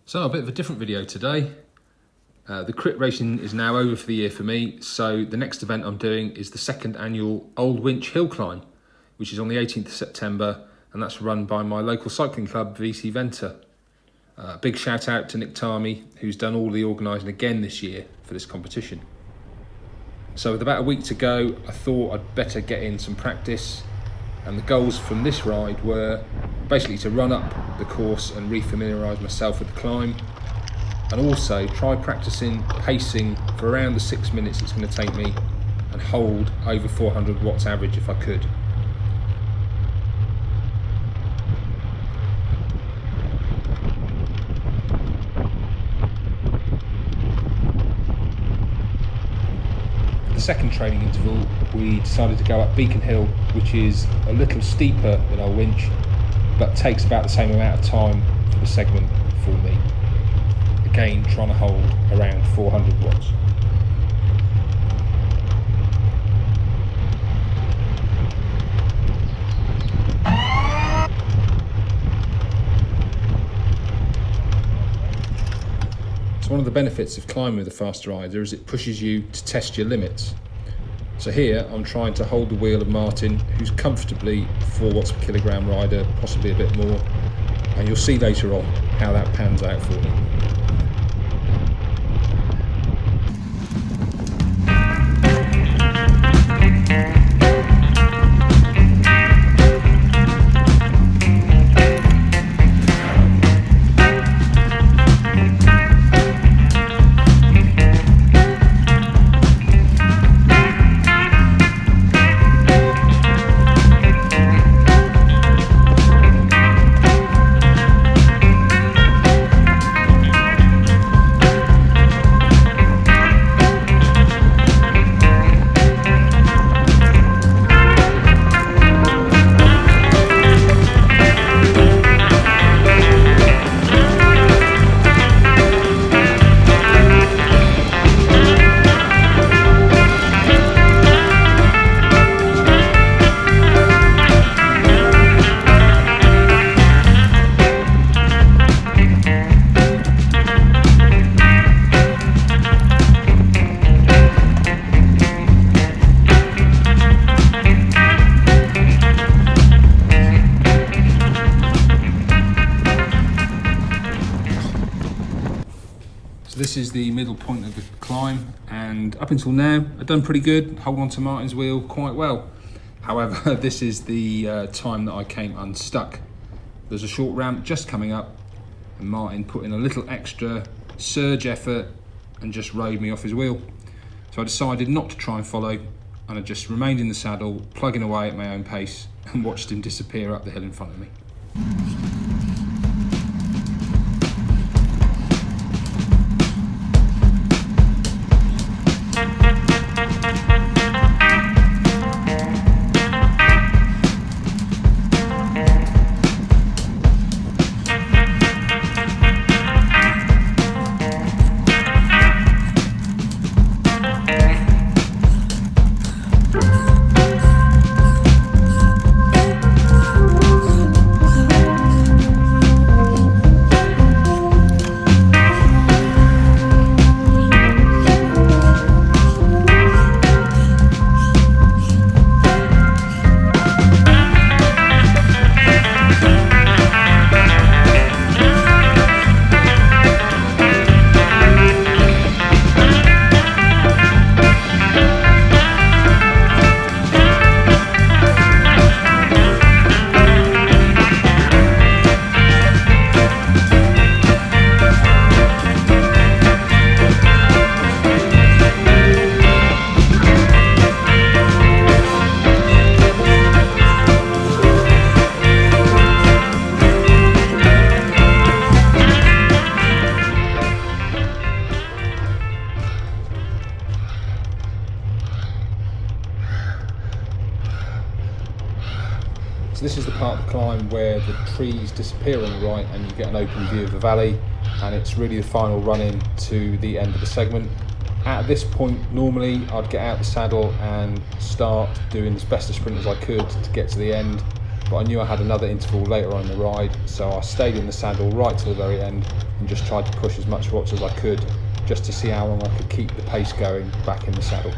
So a bit of a different video today. The crit racing is now over for the year for me, so the next event I'm doing is the second annual Old Winch Hill climb, which is on the 18th of September, and that's run by my local cycling club, VC Venta. Big shout out to Nick Tarmy, who's done all the organising again this year for this competition. So with about a week to go, I thought I'd better get in some practice, and the goals from this ride were basically to run up the course and re-familiarise myself with the climb, and also try practicing pacing for around the 6 minutes it's going to take me and hold over 400 watts average if I could. The second training interval, we decided to go up Beacon Hill, which is a little steeper than Old Winch, but takes about the same amount of time for the segment for me. Again, trying to hold around 400 watts. So one of the benefits of climbing with a faster rider is it pushes you to test your limits. So here I'm trying to hold the wheel of Martin, who's comfortably 4 watts per kilogram rider, possibly a bit more, and you'll see later on how that pans out for me. This is the middle point of the climb, and up until now I've done pretty good, hold on to Martin's wheel quite well. However, this is the time that I came unstuck. There's a short ramp just coming up, and Martin put in a little extra surge effort and just rode me off his wheel. So I decided not to try and follow, and I just remained in the saddle, plugging away at my own pace, and watched him disappear up the hill in front of me. So this is the part of the climb where the trees disappear on the right and you get an open view of the valley, and it's really the final run in to the end of the segment. At this point, normally I'd get out the saddle and start doing as best a sprint as I could to get to the end, but I knew I had another interval later on in the ride, so I stayed in the saddle right to the very end and just tried to push as much watts as I could, just to see how long I could keep the pace going back in the saddle.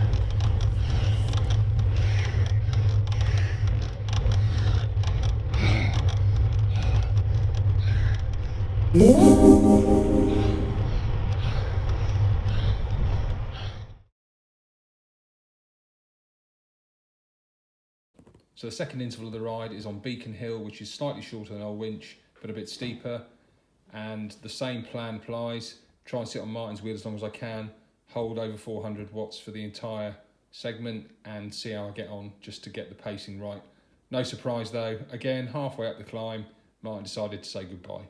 So the second interval of the ride is on Beacon Hill, which is slightly shorter than Old Winch, but a bit steeper. And the same plan applies. Try and sit on Martin's wheel as long as I can, hold over 400 watts for the entire segment and see how I get on, just to get the pacing right. No surprise though, again, halfway up the climb, Martin decided to say goodbye.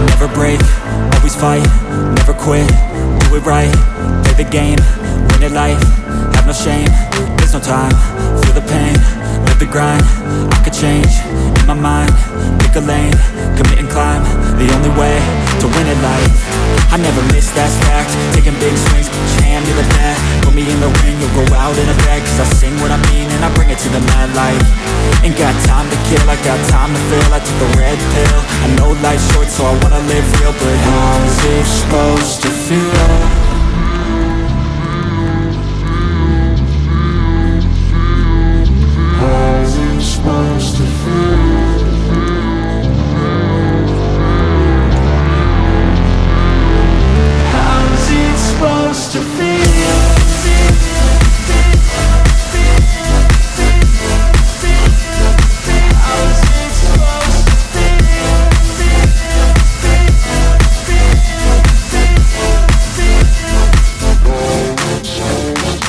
Never break, always fight, never quit, do it right, play the game, win it life, have no shame, there's no time, feel the pain, live the grind, I could change, in my mind, pick a lane, commit and climb, the only way to win it life. I never miss, that's fact, taking big swings, put your hand to the bat, put me in the ring, you'll go out in a bag, cause I sing what I mean and I bring it to the mad light. Ain't got time to kill, I got time to feel, I took the red pill, I know life's short so I wanna live real, but how's it supposed to feel? How's it supposed to feel? How's it supposed to feel?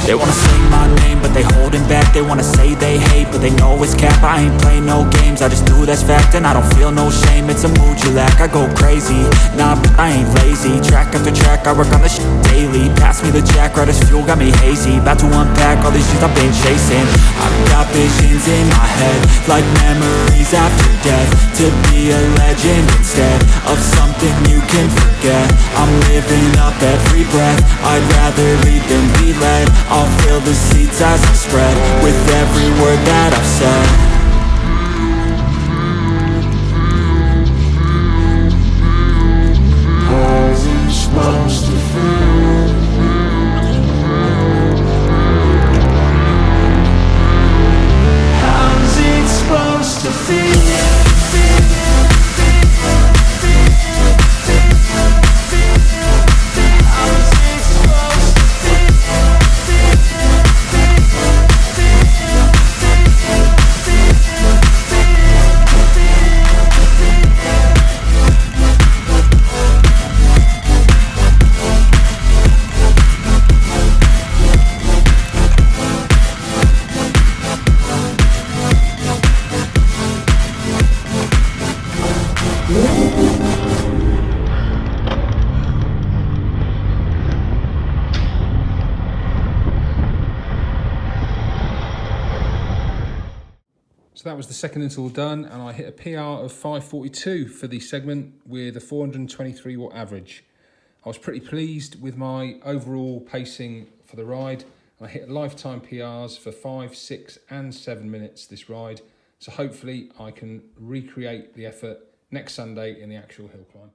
They wanna say my name, but they holding back. They wanna say they hate, but they know it's cap. I ain't play no games, I just do that's fact. And I don't feel no shame, it's a mood you lack. I go crazy, nah, but I ain't lazy. Track after track, I work on this shit daily. Pass me the jack, right as fuel, got me hazy. About to unpack all these shit I've been chasing. I've got visions in my head, like memories after death. To be a legend instead of something you can forget. I'm living up every breath, I'd rather lead than be led. I'll fill the seats as I spread with every word that I've said. How's it supposed to feel? How's it supposed to feel? So that was the second interval done, and I hit a PR of 5:42 for the segment with a 423 watt average. I was pretty pleased with my overall pacing for the ride. I hit lifetime PRs for 5, 6 and 7 minutes this ride. So hopefully I can recreate the effort next Sunday in the actual hill climb.